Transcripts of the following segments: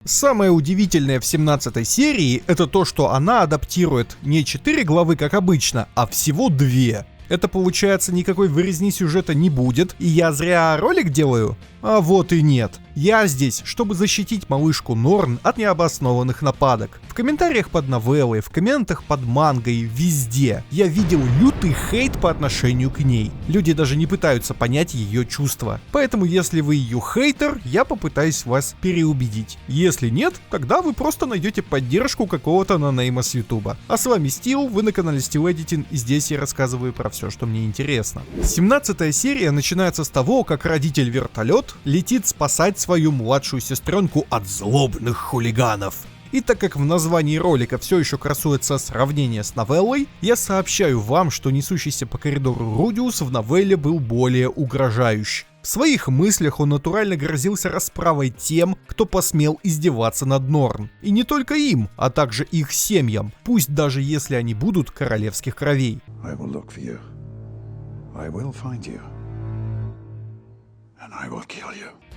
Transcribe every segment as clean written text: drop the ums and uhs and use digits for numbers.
Самое удивительное в 17 серии это то, что она адаптирует не 4 главы, как обычно, а всего 2. Это получается, никакой вырезни сюжета не будет, и я зря ролик делаю? А вот и нет. Я здесь, чтобы защитить малышку Норн от необоснованных нападок. В комментариях под новеллой, в комментах под мангой, везде я видел лютый хейт по отношению к ней. Люди даже не пытаются понять ее чувства. Поэтому если вы ее хейтер, я попытаюсь вас переубедить. Если нет, тогда вы просто найдете поддержку какого-то нонейма с ютуба. А с вами Стил, вы на канале Steel Editing, и здесь я рассказываю про все, что мне интересно. 17 серия начинается с того, как родитель-вертолет летит спасать свою младшую сестренку от злобных хулиганов. И так как в названии ролика все еще красуется сравнение с новеллой, я сообщаю вам, что несущийся по коридору Рудиус в новелле был более угрожающий. В своих мыслях он натурально грозился расправой тем, кто посмел издеваться над Норн. И не только им, а также их семьям, пусть даже если они будут королевских кровей.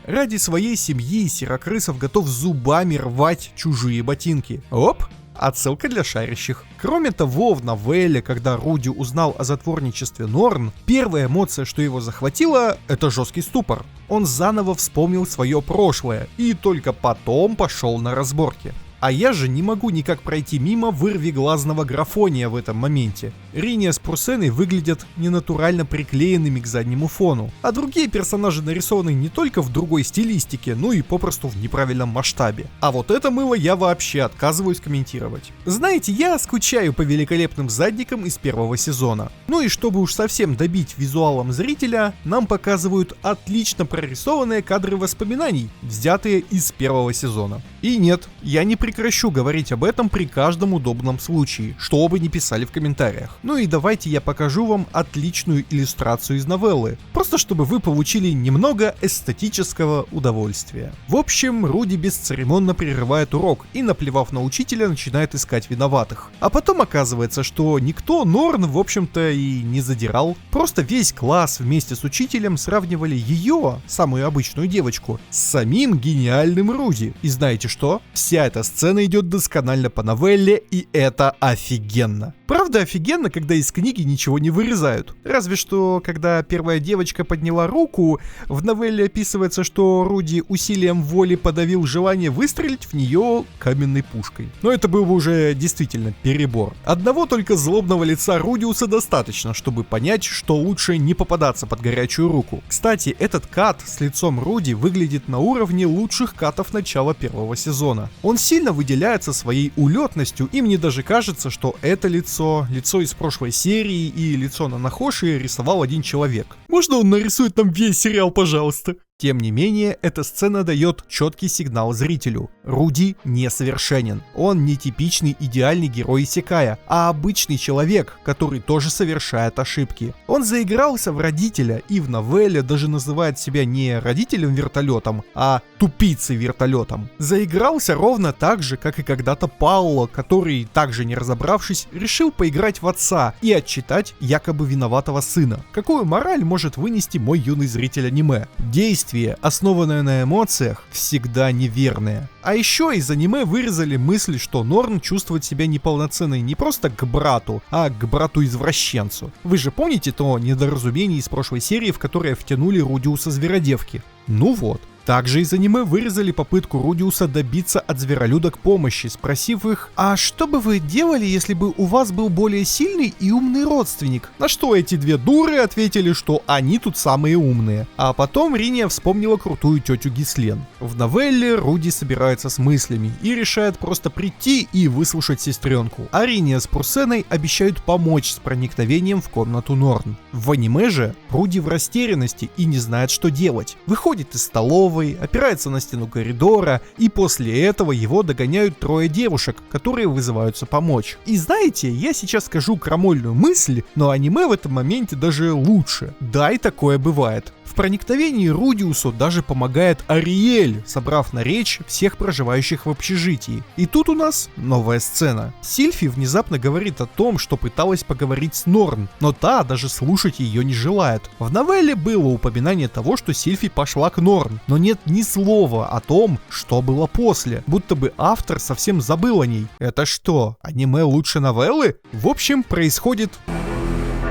Ради своей семьи Серокрысов готов зубами рвать чужие ботинки. Оп! Отсылка для шарящих. Кроме того, в новелле, когда Руди узнал о затворничестве Норн, первая эмоция, что его захватила, это жесткий ступор. Он заново вспомнил свое прошлое и только потом пошел на разборки. А я же не могу никак пройти мимо вырвиглазного графония в этом моменте. Риния с Прусеной выглядят ненатурально приклеенными к заднему фону, а другие персонажи нарисованы не только в другой стилистике, но и попросту в неправильном масштабе. А вот это мыло я вообще отказываюсь комментировать. Знаете, я скучаю по великолепным задникам из первого сезона. Ну и чтобы уж совсем добить визуалом зрителя, нам показывают отлично прорисованные кадры воспоминаний, взятые из первого сезона. И нет, я не прекращу говорить об этом при каждом удобном случае, что бы ни писали в комментариях. Ну и давайте я покажу вам отличную иллюстрацию из новеллы, просто чтобы вы получили немного эстетического удовольствия. В общем, Руди бесцеремонно прерывает урок и, наплевав на учителя, начинает искать виноватых. А потом оказывается, что никто Норн, в общем-то, и не задирал. Просто весь класс вместе с учителем сравнивали ее, самую обычную девочку, с самим гениальным Руди. И знаете что? Вся эта сцена идет досконально по новелле, и это офигенно. Правда, офигенно, когда из книги ничего не вырезают. Разве что, когда первая девочка подняла руку, в новелле описывается, что Руди усилием воли подавил желание выстрелить в нее каменной пушкой. Но это был бы уже действительно перебор. Одного только злобного лица Рудиуса достаточно, чтобы понять, что лучше не попадаться под горячую руку. Кстати, этот кат с лицом Руди выглядит на уровне лучших катов начала первого сезона. Он сильно выделяется своей улетностью, и мне даже кажется, что это лицо из прошлой серии и лицо Нанахоши рисовал один человек. Можно он нарисует нам весь сериал, пожалуйста? Тем не менее, эта сцена дает четкий сигнал зрителю. Руди несовершенен. Он не типичный идеальный герой исекая, а обычный человек, который тоже совершает ошибки. Он заигрался в родителя и в новелле даже называет себя не родителем-вертолетом, а тупицей-вертолетом. Заигрался ровно так же, как и когда-то Пауло, который, также не разобравшись, решил поиграть в отца и отчитать якобы виноватого сына. Какую мораль может вынести мой юный зритель аниме? Действие, основанное на эмоциях, всегда неверное. А еще из аниме вырезали мысль, что Норн чувствует себя неполноценной не просто к брату, а к брату-извращенцу. Вы же помните то недоразумение из прошлой серии, в которое втянули Рудиуса зверодевки? Ну вот. Также из аниме вырезали попытку Рудиуса добиться от зверолюдок помощи, спросив их: «А что бы вы делали, если бы у вас был более сильный и умный родственник?» На что эти две дуры ответили, что они тут самые умные. А потом Риния вспомнила крутую тетю Гислен. В новелле Руди собирается с мыслями и решает просто прийти и выслушать сестренку. А Риния с Прусеной обещают помочь с проникновением в комнату Норн. В аниме же Руди в растерянности и не знает, что делать. Выходит из столовой, опирается на стену коридора, и после этого его догоняют трое девушек, которые вызываются помочь. И знаете, я сейчас скажу крамольную мысль, но аниме в этом моменте даже лучше. Да, и такое бывает. В проникновении Рудиусу даже помогает Ариэль, собрав на речь всех проживающих в общежитии. И тут у нас новая сцена. Сильфи внезапно говорит о том, что пыталась поговорить с Норн, но та даже слушать ее не желает. В новелле было упоминание того, что Сильфи пошла к Норн, но нет ни слова о том, что было после, будто бы автор совсем забыл о ней. Это что, аниме лучше новеллы? В общем, происходит...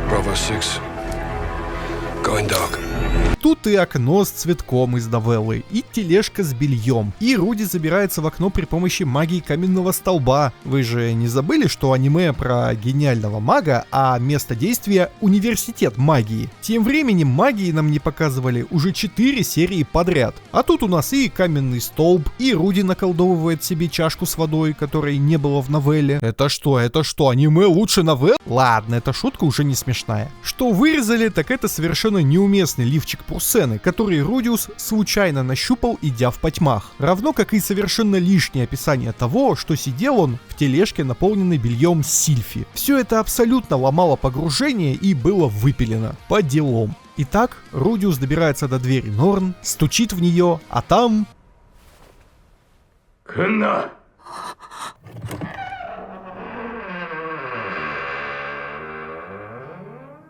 Bravo 6. Going dark. Тут и окно с цветком из новеллы, и тележка с бельем, и Руди забирается в окно при помощи магии каменного столба. Вы же не забыли, что аниме про гениального мага, а место действия — университет магии? Тем временем магии нам не показывали уже 4 серии подряд. А тут у нас и каменный столб, и Руди наколдовывает себе чашку с водой, которой не было в новелле. Это что, аниме лучше новелл? Ладно, эта шутка уже не смешная. Что вырезали, так это совершенно неуместный лифчик Пурсены, который Рудиус случайно нащупал, идя в потьмах. Равно как и совершенно лишнее описание того, что сидел он в тележке, наполненной бельем Сильфи. Все это абсолютно ломало погружение и было выпилено. По делам. Итак, Рудиус добирается до двери Норн, стучит в нее, а там... Хна!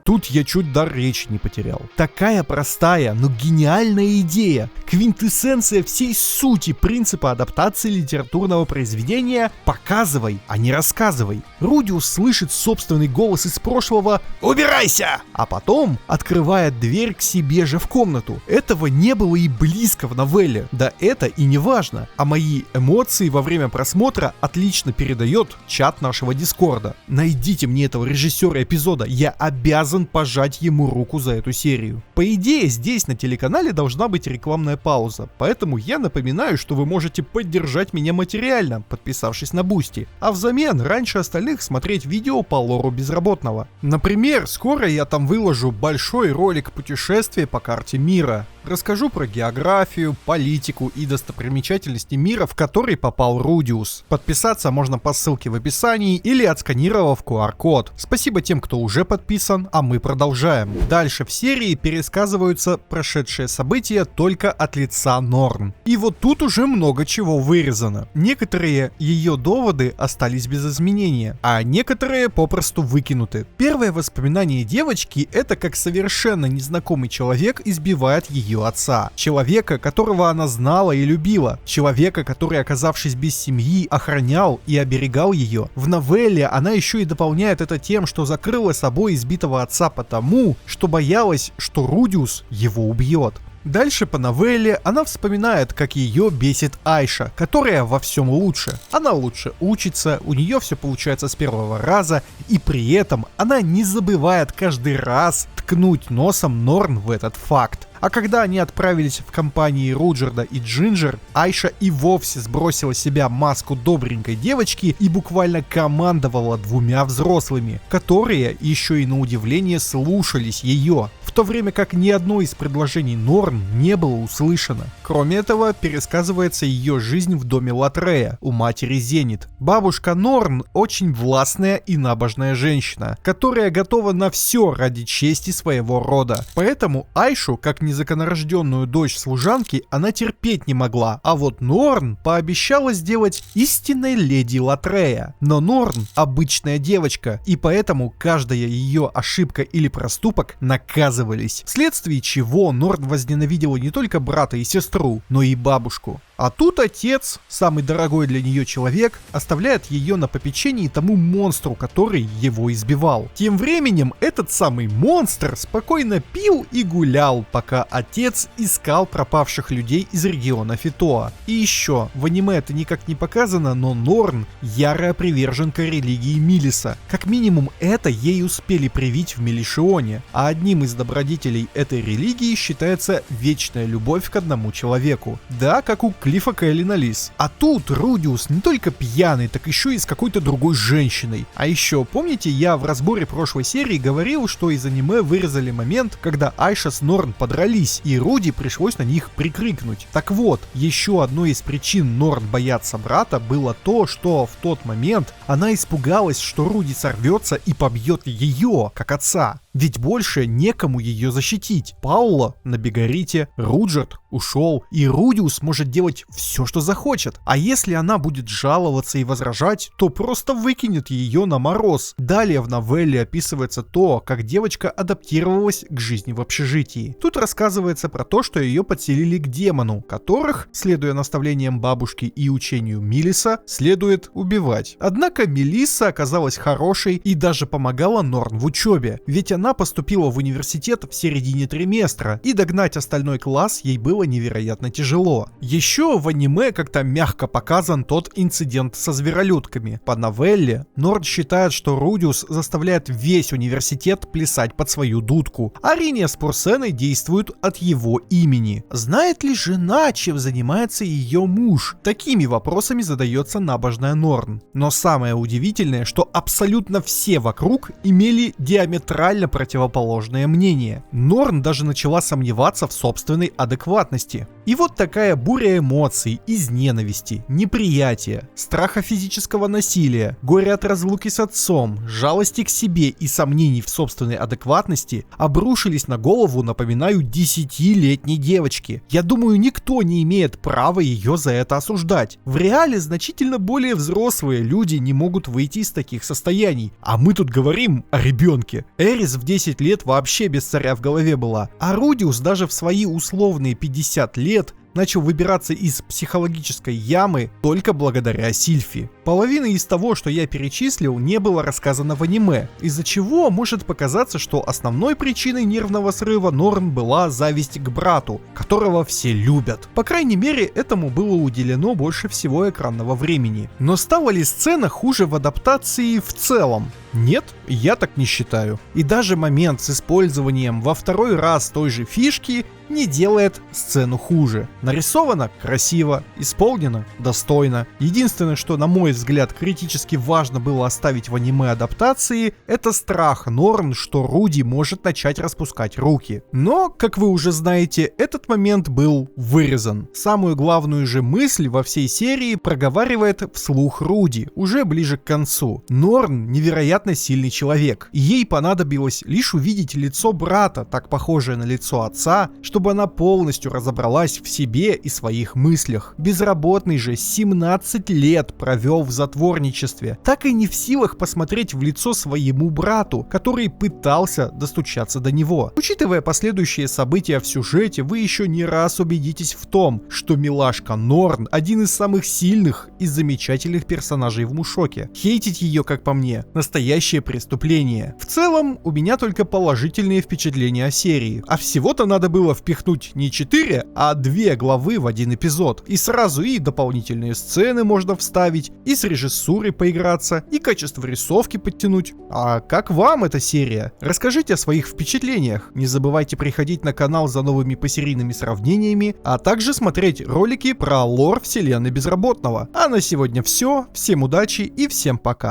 Тут я чуть дар речи не потерял. Такая простая, но гениальная идея. Квинтэссенция всей сути принципа адаптации литературного произведения «показывай, а не рассказывай». Рудиус слышит собственный голос из прошлого «Убирайся!», а потом открывает дверь к себе же в комнату. Этого не было и близко в новелле. Да это и не важно. А мои эмоции во время просмотра отлично передает чат нашего Дискорда. Найдите мне этого режиссера эпизода, я обязан пожать ему руку за эту серию. По идее, здесь на телеканале должна быть рекламная пауза, поэтому я напоминаю, что вы можете поддержать меня материально, подписавшись на Бусти, а взамен раньше остальных смотреть видео по лору Безработного. Например, скоро я там выложу большой ролик путешествия по карте мира. Расскажу про географию, политику и достопримечательности мира, в который попал Рудиус. Подписаться можно по ссылке в описании или отсканировав QR-код. Спасибо тем, кто уже подписан, а мы продолжаем. Дальше в серии пересказываются прошедшие события только от лица Норн. И вот тут уже много чего вырезано. Некоторые ее доводы остались без изменения, а некоторые попросту выкинуты. Первое воспоминание девочки — это как совершенно незнакомый человек избивает ее отца. Человека, которого она знала и любила. Человека, который, оказавшись без семьи, охранял и оберегал ее. В новелле она еще и дополняет это тем, что закрыла собой избитого отца потому, что боялась, что Рудиус его убьет. Дальше по новелле она вспоминает, как ее бесит Айша, которая во всем лучше. Она лучше учится, у нее все получается с первого раза, и при этом она не забывает каждый раз ткнуть носом Норн в этот факт. А когда они отправились в компании Руджерда и Джинджер, Айша и вовсе сбросила с себя маску добренькой девочки и буквально командовала двумя взрослыми, которые еще и на удивление слушались ее, в то время как ни одно из предложений Норн не было услышано. Кроме этого, пересказывается ее жизнь в доме Латрея у матери Зенит. Бабушка Норн очень властная и набожная женщина, которая готова на все ради чести своего рода. Поэтому Айшу, как незаконнорожденную дочь служанки, она терпеть не могла, а вот Норн пообещала сделать истинной леди Латрея. Но Норн обычная девочка, и поэтому каждая ее ошибка или проступок наказывались, вследствие чего Норн возненавидела не только брата и сестру, но и бабушку. А тут отец, самый дорогой для нее человек, оставляет ее на попечении тому монстру, который его избивал. Тем временем этот самый монстр спокойно пил и гулял, пока отец искал пропавших людей из региона Фитоа. И еще, в аниме это никак не показано, но Норн ярая приверженка религии Милиса. Как минимум это ей успели привить в Мелишионе, а одним из добродетелей этой религии считается вечная любовь к одному человеку. Да, как у Клиффа Келлина Лис. А тут Рудиус не только пьяный, так еще и с какой-то другой женщиной. А еще, помните, я в разборе прошлой серии говорил, что из аниме вырезали момент, когда Айша с Норн подрались, и Руди пришлось на них прикрикнуть. Так вот, еще одной из причин Норн бояться брата было то, что в тот момент она испугалась, что Руди сорвется и побьет ее, как отца. Ведь больше некому ее защитить. Паула на Бегарите, Руджерт ушел, и Рудиус может делать все, что захочет. А если она будет жаловаться и возражать, то просто выкинет ее на мороз. Далее в новелле описывается то, как девочка адаптировалась к жизни в общежитии. Тут рассказывается про то, что ее подселили к демону, которых, следуя наставлениям бабушки и учению Милиса, следует убивать. Однако Мелисса оказалась хорошей и даже помогала Норн в учебе, ведь она поступила в университет в середине триместра, и догнать остальной класс ей было невероятно тяжело. Еще в аниме как-то мягко показан тот инцидент со зверолюдками. По новелле Норн считает, что Рудиус заставляет весь университет плясать под свою дудку, а Риния с Порсеной действуют от его имени. Знает ли жена, чем занимается ее муж? Такими вопросами задается набожная Норн. Но самое удивительное, что абсолютно все вокруг имели диаметрально противоположное мнение. Норн даже начала сомневаться в собственной адекватности. И вот такая буря эмоций из ненависти, неприятия, страха физического насилия, горя от разлуки с отцом, жалости к себе и сомнений в собственной адекватности обрушились на голову, напоминаю, 10-летней девочки. Я думаю, никто не имеет права ее за это осуждать. В реале значительно более взрослые люди не могут выйти из таких состояний. А мы тут говорим о ребенке. Эрис в 10 лет вообще без царя в голове была. А Рудиус даже в свои условные 50 лет начал выбираться из психологической ямы только благодаря Сильфи. Половина из того, что я перечислил, не было рассказано в аниме, из-за чего может показаться, что основной причиной нервного срыва Норн была зависть к брату, которого все любят. По крайней мере, этому было уделено больше всего экранного времени. Но стала ли сцена хуже в адаптации в целом? Нет, я так не считаю. И даже момент с использованием во второй раз той же фишки не делает сцену хуже. Нарисовано красиво, исполнено достойно. Единственное, что, на мой взгляд, критически важно было оставить в аниме адаптации, это страх Норн, что Руди может начать распускать руки. Но, как вы уже знаете, этот момент был вырезан. Самую главную же мысль во всей серии проговаривает вслух Руди, уже ближе к концу. Норн невероятно сильный человек, и ей понадобилось лишь увидеть лицо брата, так похожее на лицо отца, чтобы она полностью разобралась в себе и своих мыслях. Безработный же 17 лет провел в затворничестве, так и не в силах посмотреть в лицо своему брату, который пытался достучаться до него. Учитывая последующие события в сюжете, вы еще не раз убедитесь в том, что милашка Норн один из самых сильных и замечательных персонажей в Мушоке. Хейтить ее, как по мне, настоящее преступление. В целом, у меня только положительные впечатления о серии, а всего-то надо было впихнуть не 4, а 2 главы в один эпизод. И сразу и дополнительные сцены можно вставить, и с режиссурой поиграться, и качество рисовки подтянуть. А как вам эта серия? Расскажите о своих впечатлениях. Не забывайте приходить на канал за новыми посерийными сравнениями, а также смотреть ролики про лор вселенной Безработного. А на сегодня все. Всем удачи и всем пока.